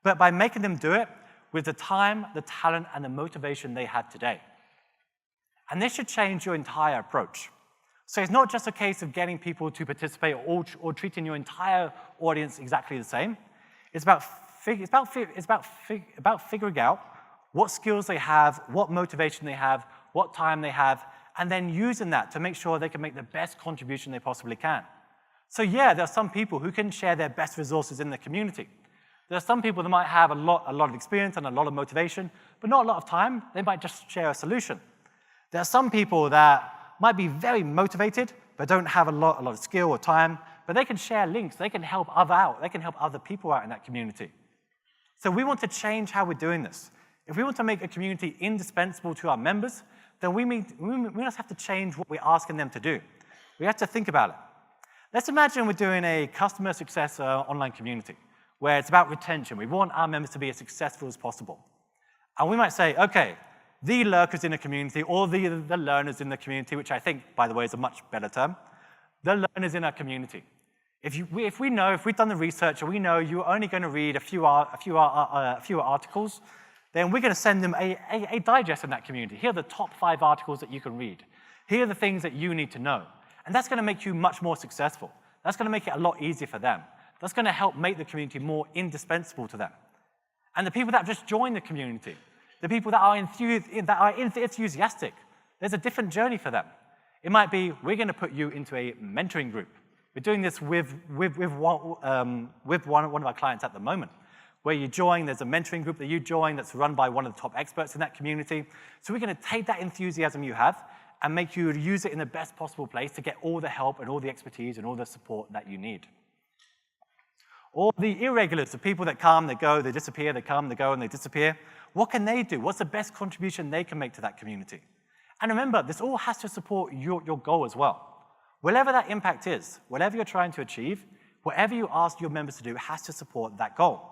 but by making them do it with the time, the talent, and the motivation they have today. And this should change your entire approach. So it's not just a case of getting people to participate or treating your entire audience exactly the same. It's about figuring out what skills they have, what motivation they have, what time they have, and then using that to make sure they can make the best contribution they possibly can. So yeah, there are some people who can share their best resources in the community. There are some people that might have a lot of experience and a lot of motivation, but not a lot of time. They might just share a solution. There are some people that might be very motivated, but don't have a lot of skill or time, but they can share links. They can help other people out in that community. So we want to change how we're doing this. If we want to make a community indispensable to our members, then we must have to change what we're asking them to do. We have to think about it. Let's imagine we're doing a customer success online community, where it's about retention. We want our members to be as successful as possible. And we might say, okay, the lurkers in the community, or the learners in the community, which I think, by the way, is a much better term, the learners in our community. If we've done the research and we know you're only going to read a few articles, then we're going to send them a digest in that community. Here are the top 5 articles that you can read. Here are the things that you need to know. And that's going to make you much more successful. That's going to make it a lot easier for them. That's going to help make the community more indispensable to them. And the people that just join the community, the people that are enthusiastic, there's a different journey for them. It might be, we're going to put you into a mentoring group. We're doing this with one of our clients at the moment, where you join, there's a mentoring group that you join that's run by one of the top experts in that community. So we're going to take that enthusiasm you have and make you use it in the best possible place to get all the help and all the expertise and all the support that you need. Or the irregulars, the people that come, they go, they disappear, they come, they go, and they disappear. What can they do? What's the best contribution they can make to that community? And remember, this all has to support your goal as well. Whatever that impact is, whatever you're trying to achieve, whatever you ask your members to do has to support that goal.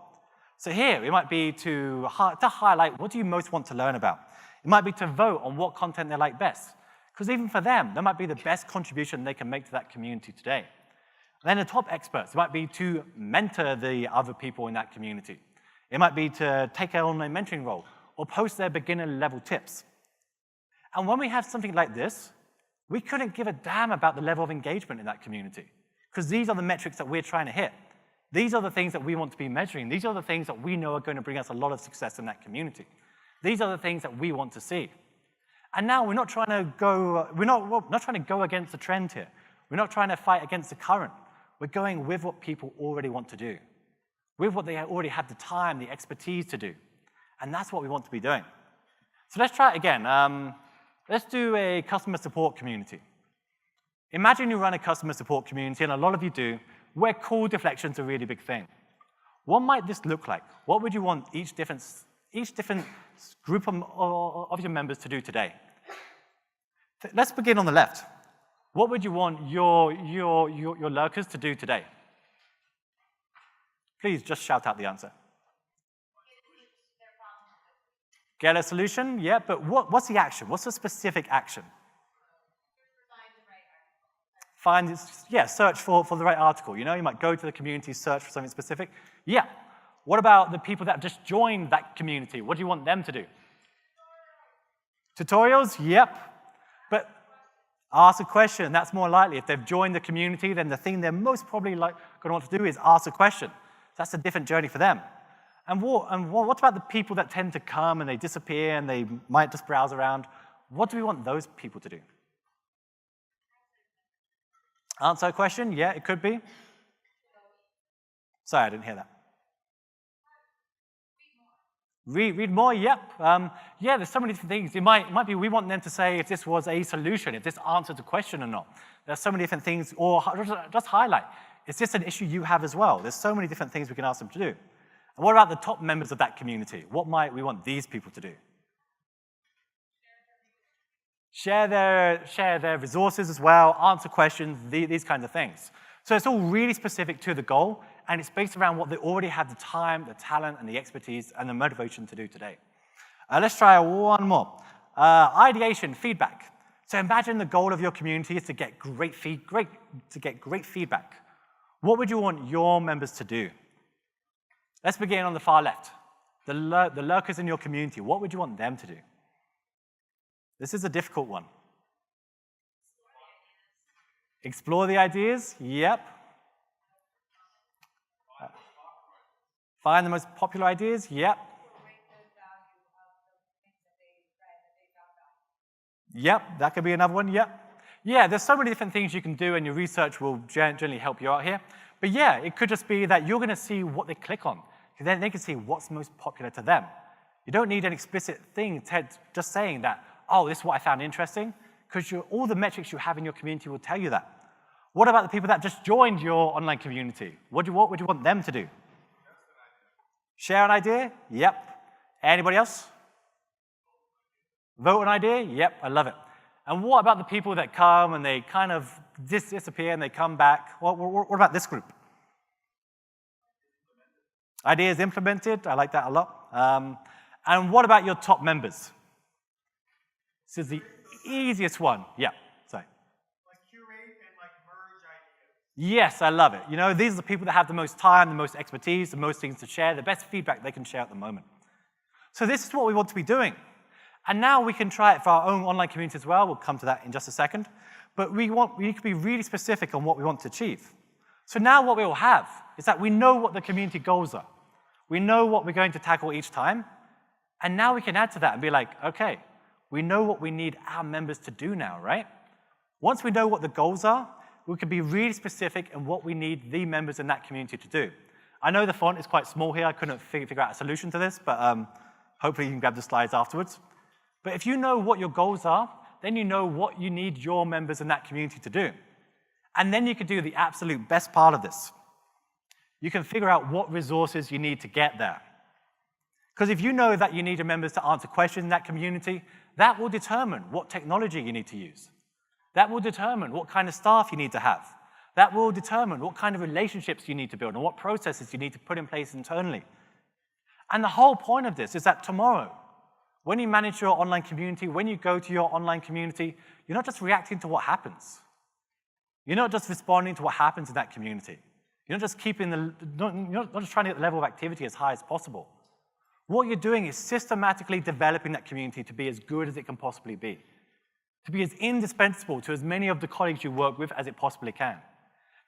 So here, it might be to highlight what do you most want to learn about. It might be to vote on what content they like best. Because even for them, that might be the best contribution they can make to that community today. And then the top experts, it might be to mentor the other people in that community. It might be to take on a mentoring role or post their beginner-level tips. And when we have something like this, we couldn't give a damn about the level of engagement in that community, because these are the metrics that we're trying to hit. These are the things that we want to be measuring. These are the things that we know are going to bring us a lot of success in that community. These are the things that we want to see. And now we're not trying to go against the trend here. We're not trying to fight against the current. We're going with what people already want to do, with what they already have the time, the expertise to do. And that's what we want to be doing. So let's try it again. Let's do a customer support community. Imagine you run a customer support community, and a lot of you do, where call deflection's a really big thing. What might this look like? What would you want each different group of your members to do today? Let's begin on the left. What would you want your lurkers to do today? Please just shout out the answer. Get a solution? Yeah, but what's the action? What's the specific action? Search for the right article. You know, you might go to the community, search for something specific. Yeah. What about the people that just joined that community? What do you want them to do? Tutorials? Yep. But ask a question. That's more likely. If they've joined the community, then the thing they're most probably going to want to do is ask a question. That's a different journey for them. And what about the people that tend to come and they disappear and they might just browse around? What do we want those people to do? Answer a question? Yeah, it could be. Sorry, I didn't hear that. Read more, yep. Yeah, there's so many different things. It might be we want them to say if this was a solution, if this answered the question or not. There's so many different things, or just highlight. Is this an issue you have as well? There's so many different things we can ask them to do. And what about the top members of that community? What might we want these people to do? Share their resources as well, answer questions, these kinds of things. So it's all really specific to the goal, and it's based around what they already have the time, the talent, and the expertise, and the motivation to do today. Let's try one more. Ideation, feedback. So imagine the goal of your community is to get great feedback. What would you want your members to do? Let's begin on the far left. The lurkers in your community, what would you want them to do? This is a difficult one. Explore the ideas, yep. Find the most popular ideas, yep. Yep, that could be another one, yep. Yeah, there's so many different things you can do, and your research will generally help you out here. But yeah, it could just be that you're going to see what they click on. Then they can see what's most popular to them. You don't need an explicit thing just saying that, oh, this is what I found interesting, because all the metrics you have in your community will tell you that. What about the people that just joined your online community? What would you want them to do? Share an idea? Yep. Anybody else? Vote an idea? Yep, I love it. And what about the people that come and they kind of disappear and they come back? What about this group? Ideas implemented, I like that a lot. And what about your top members? This is the easiest one. Yeah, sorry. Like curate and like merge ideas. Yes, I love it. You know, these are the people that have the most time, the most expertise, the most things to share, the best feedback they can share at the moment. So this is what we want to be doing. And now we can try it for our own online community as well. We'll come to that in just a second. But we need to be really specific on what we want to achieve. So now what we will have is that we know what the community goals are. We know what we're going to tackle each time. And now we can add to that and be like, okay, we know what we need our members to do now, right? Once we know what the goals are, we can be really specific in what we need the members in that community to do. I know the font is quite small here. I couldn't figure out a solution to this, but hopefully you can grab the slides afterwards. But if you know what your goals are, then you know what you need your members in that community to do. And then you can do the absolute best part of this. You can figure out what resources you need to get there. Because if you know that you need your members to answer questions in that community, that will determine what technology you need to use. That will determine what kind of staff you need to have. That will determine what kind of relationships you need to build and what processes you need to put in place internally. And the whole point of this is that tomorrow, when you manage your online community, when you go to your online community, you're not just reacting to what happens. You're not just responding to what happens in that community. You're not just you're not just trying to get the level of activity as high as possible. What you're doing is systematically developing that community to be as good as it can possibly be, to be as indispensable to as many of the colleagues you work with as it possibly can,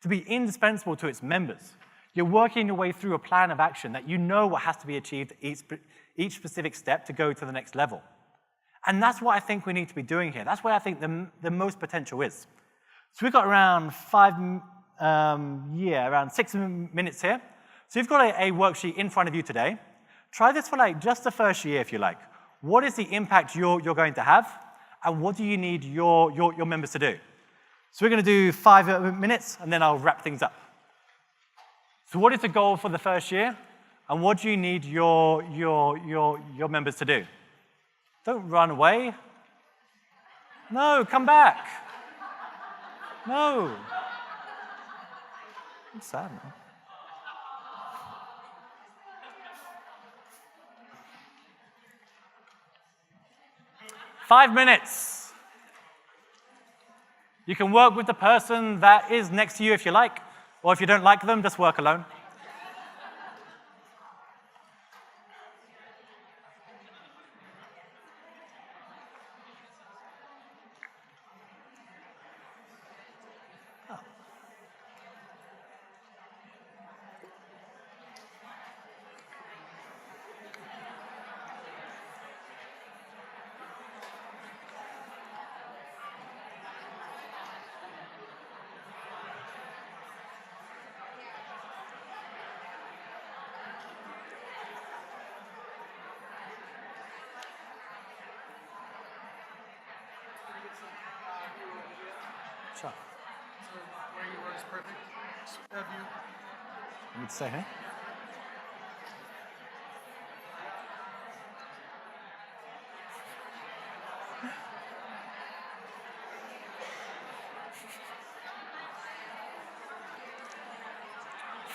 to be indispensable to its members. You're working your way through a plan of action that you know what has to be achieved at each specific step to go to the next level. And that's what I think we need to be doing here. That's where I think the most potential is. So we've got around around 6 minutes here. So you've got a worksheet in front of you today. Try this for like just the first year if you like. What is the impact you're going to have? And what do you need your members to do? So we're going to do 5 minutes, and then I'll wrap things up. So what is the goal for the first year? And what do you need your members to do? Don't run away. No, come back. No. I'm sad, man. Five minutes. You can work with the person that is next to you if you like, or if you don't like them, just work alone. Sure. So where you were is perfect. Have you? You need to say hey?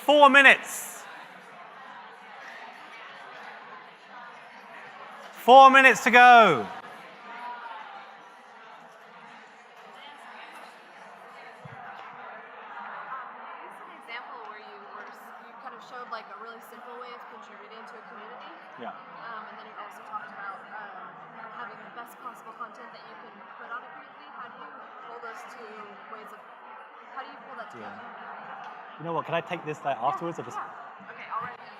Four minutes. 4 minutes to go. Showed like a really simple way of contributing to a community. Yeah. And then you also talked about having the best possible content that you can put on a community. How do you pull those two ways of, how do you pull that together? You know what, can I take this afterwards? Or just... Yeah. Okay, I'll write it down.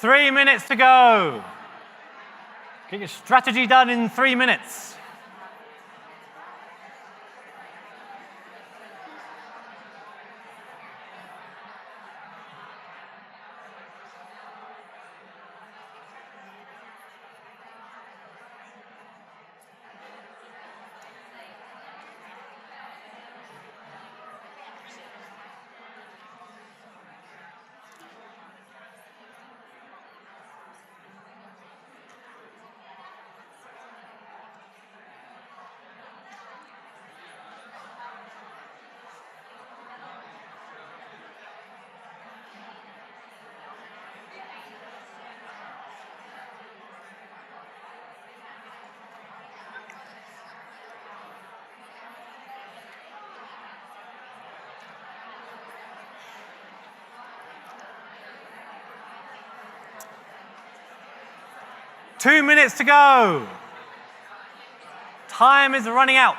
3 minutes to go. Get your strategy done in 3 minutes. Two minutes to go. Time is running out.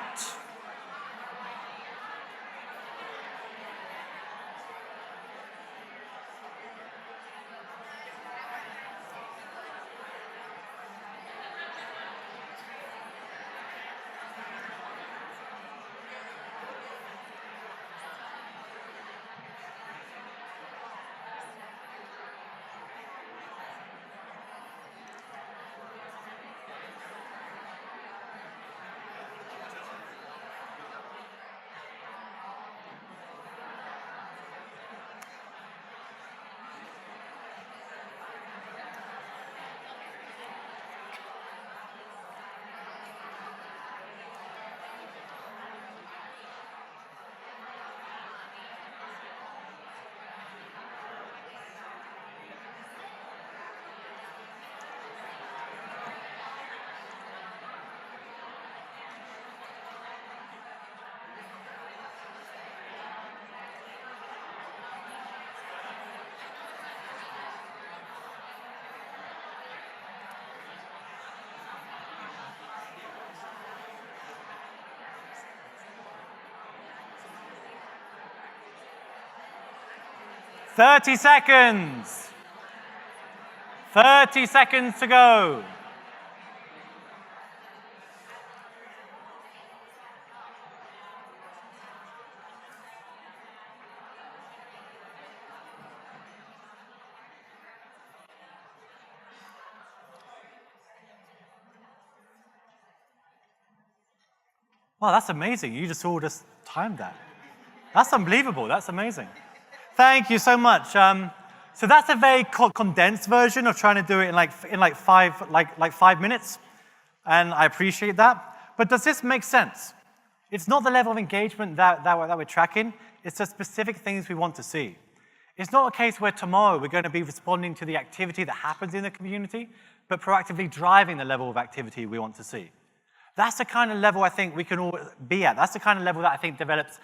Thirty seconds. 30 seconds to go. Wow, that's amazing. You just all just timed that. That's unbelievable. That's amazing. Thank you so much. So that's a very condensed version of trying to do it in like 5 minutes, and I appreciate that. But does this make sense? It's not the level of engagement that we're tracking. It's the specific things we want to see. It's not a case where tomorrow we're going to be responding to the activity that happens in the community, but proactively driving the level of activity we want to see. That's the kind of level I think we can all be at. That's the kind of level that I think develops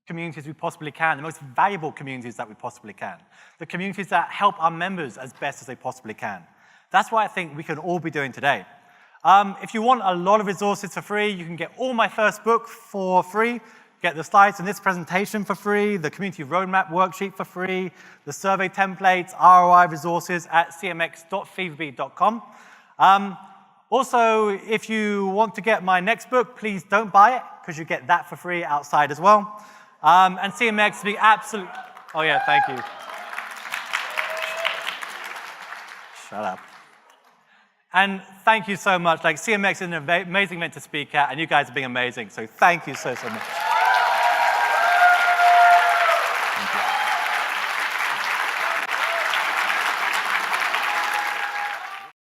communities we possibly can, the most valuable communities that we possibly can, the communities that help our members as best as they possibly can. That's what I think we can all be doing today. If you want a lot of resources for free, you can get all my first book for free. get the slides in this presentation for free, the community roadmap worksheet for free, the survey templates, ROI resources at cmx.feverbeat.com. Also, if you want to get my next book, please don't buy it, because you get that for free outside as well. And CMX is the absolute... Oh yeah, thank you. Shut up. And thank you so much. Like, CMX is an amazing event to speak at, and you guys are being amazing. So thank you so much.